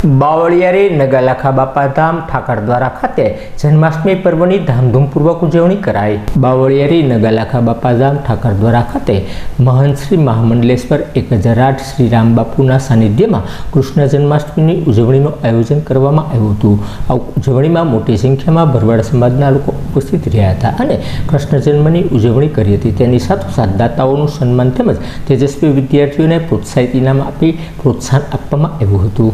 બાવળિયારી નગાલાખા બાપાધામ ઠાકરદ્વારા ખાતે જન્માષ્ટમી પર્વની ધામધૂમપૂર્વક ઉજવણી કરાઈ। બાવળિયારી નગાલાખા બાપાધામ ઠાકરદ્વારા ખાતે મહંત શ્રી મહામંડલેશ્વર 1008 શ્રી રામ બાપુના સાનિધ્યમાં કૃષ્ણ જન્માષ્ટમીની ઉજવણીનું આયોજન કરવામાં આવ્યું હતું। આ ઉજવણીમાં મોટી સંખ્યામાં ભરવાડ સમાજના લોકો ઉપસ્થિત રહ્યા હતા અને કૃષ્ણ જન્મની ઉજવણી કરી હતી। તેની સાથોસાથ દાતાઓનું સન્માન તેમજ તેજસ્વી વિદ્યાર્થીઓને પ્રોત્સાહિત ઇનામ આપી પ્રોત્સાહન આપવામાં આવ્યું હતું।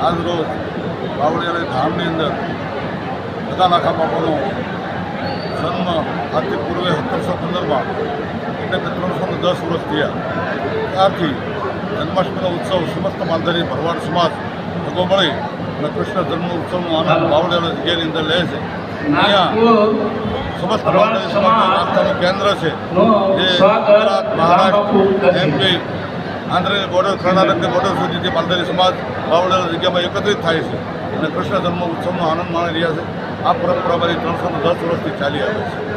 आज रोज बावळियारी धामनी अंदर नगालाखा बापानो जन्म आजથી પૂર્વે 1715 એટલે કે 310 વર્ષ થયા। ત્યારથી જન્માષ્ટમીનો ઉત્સવ સમસ્ત માલધારી ભરવાડ સમાજ ભેગો મળી અને કૃષ્ણ જન્મ ઉત્સવનો આનંદ બાવળિયાની જગ્યાની અંદર લે છે। અહીંયા સમસ્ત માલધારી સમાજનું રાજધાની કેન્દ્ર છે જે ગુજરાત, મહારાષ્ટ્ર, MP, આંધ્રની બોર્ડર, કર્ણાટકની બોર્ડર સુધીથી માલધારી સમાજ બાવળિયાની જગ્યામાં એકત્રિત થાય છે અને કૃષ્ણ જન્મ ઉત્સવનો આનંદ માણી રહ્યા છે। આ પરંપરા મારી 310 વર્ષથી ચાલી આવે છે।